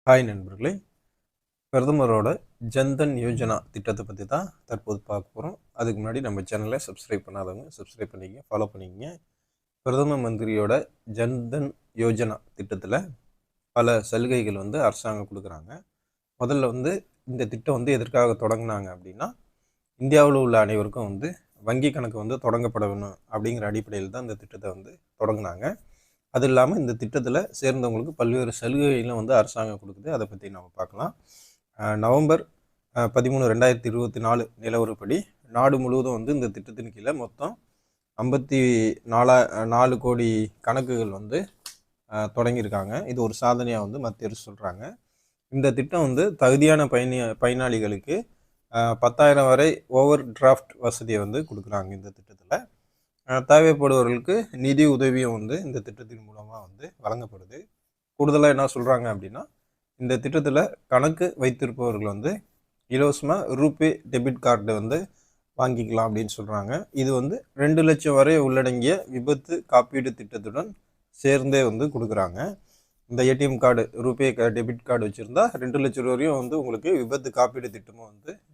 Hi நண்பர்களே, பிரதமரோட ஜன்தன் யோஜனா திட்டத்தை பற்றி தான் தற்போது பார்க்க போகிறோம். அதுக்கு முன்னாடி நம்ம சேனலை சப்ஸ்கிரைப் பண்ணாதவங்க சப்ஸ்கிரைப் பண்ணிக்கங்க, ஃபாலோ பண்ணிக்கங்க. பிரதம மந்திரியோட ஜன்தன் யோஜனா திட்டத்தில் பல சலுகைகள் அரசாங்கம் கொடுக்குறாங்க. முதல்ல இந்த திட்டம் எதற்காக தொடங்கினாங்க அப்படின்னா, இந்தியாவில் உள்ள அனைவருக்கும் வங்கி கணக்கு தொடங்கப்பட வேணும் அப்படிங்கிற அடிப்படையில் தான் இந்த திட்டத்தை தொடங்கினாங்க. அது இல்லாமல் இந்த திட்டத்தில் சேர்ந்தவங்களுக்கு பல்வேறு சலுகைகளும் அரசாங்கம் கொடுக்குது. அதை பற்றி நம்ம பார்க்கலாம். நவம்பர் 13, 2024 நிலவரப்படி நாடு முழுவதும் இந்த திட்டத்தின் கீழே மொத்தம் 54 கோடி கணக்குகள் தொடங்கியிருக்காங்க. இது ஒரு சாதனையாக மத்திய அரசு சொல்கிறாங்க. இந்த திட்டம் தகுதியான பயனாளிகளுக்கு 10,000 வரை ஓவர் டிராஃப்ட் வசதியை கொடுக்குறாங்க. இந்த திட்டத்தில் தேவைப்படுபவர்களுக்கு நிதி உதவியும் இந்த திட்டத்தின் மூலமாக வழங்கப்படுது. கூடுதலாக என்ன சொல்கிறாங்க அப்படின்னா, இந்த திட்டத்தில் கணக்கு வைத்திருப்பவர்கள் இலவசமாக ரூபே டெபிட் கார்டு வாங்கிக்கலாம் அப்படின்னு சொல்கிறாங்க. இது 2 லட்சம் வரை உள்ளடங்கிய விபத்து காப்பீடு திட்டத்துடன் சேர்ந்தே கொடுக்குறாங்க. இந்த ATM card RuPay debit card வச்சுருந்தா 2 லட்சம் வரையும் உங்களுக்கு விபத்து காப்பீடு திட்டமும்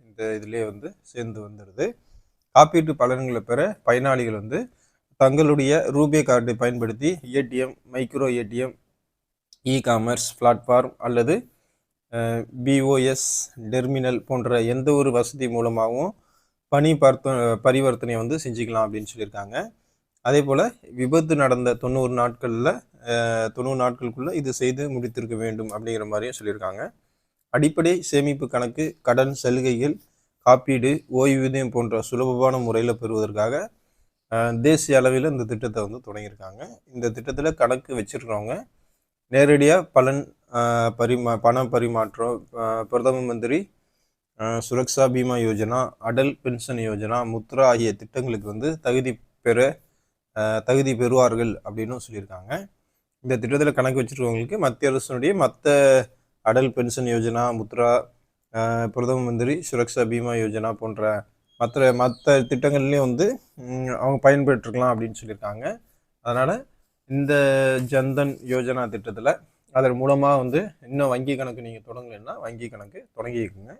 இந்த இதிலே சேர்ந்து வந்துடுது. காப்பீட்டு பலன்களை பெற பயனாளிகள் தங்களுடைய ரூபே கார்டை பயன்படுத்தி ATM, micro ATM, e-commerce platform அல்லது பிஓஎஸ் டெர்மினல் போன்ற எந்த ஒரு வசதி மூலமாகவும் பரிவர்த்தனை செஞ்சுக்கலாம் அப்படின்னு சொல்லியிருக்காங்க. அதே போல் விபத்து நடந்த 90 நாட்களுக்குள்ளே இது செய்து முடித்திருக்க வேண்டும் அப்படிங்கிற மாதிரியும் சொல்லியிருக்காங்க. அடிப்படை சேமிப்பு கணக்கு, கடன் சலுகைகள், காப்பீடு, ஓய்வூதியம் போன்ற சுலபமான முறையில் பெறுவதற்காக தேசிய அளவில் இந்த திட்டத்தை தொடங்கியிருக்காங்க. இந்த திட்டத்தில் கணக்கு வச்சுருக்கிறவங்க நேரடியாக பண பரிமாற்றம், பிரதம மந்திரி சுரக்ஷா பீமா யோஜனா, அடல் பென்ஷன் யோஜனா, முத்ரா ஆகிய திட்டங்களுக்கு தகுதி பெறுவார்கள் அப்படின்னு சொல்லியிருக்காங்க. இந்த திட்டத்தில் கணக்கு வச்சுருக்கவங்களுக்கு மத்திய அரசுடைய மற்ற அடல் பென்ஷன் யோஜனா, முத்ரா, பிரதம மந்திரி சுரக்ஷா பீமா யோஜனா போன்ற மற்ற திட்டங்கள்லேயும் அவங்க பயன்பெற்றுக்கலாம் அப்படின்னு சொல்லியிருக்காங்க. அதனால் இந்த ஜன்தன் யோஜனா திட்டத்தில் அதன் மூலமாக இன்னும் வங்கி கணக்கு நீங்கள் தொடங்கலைன்னா வங்கி கணக்கு தொடங்கிக்குங்க.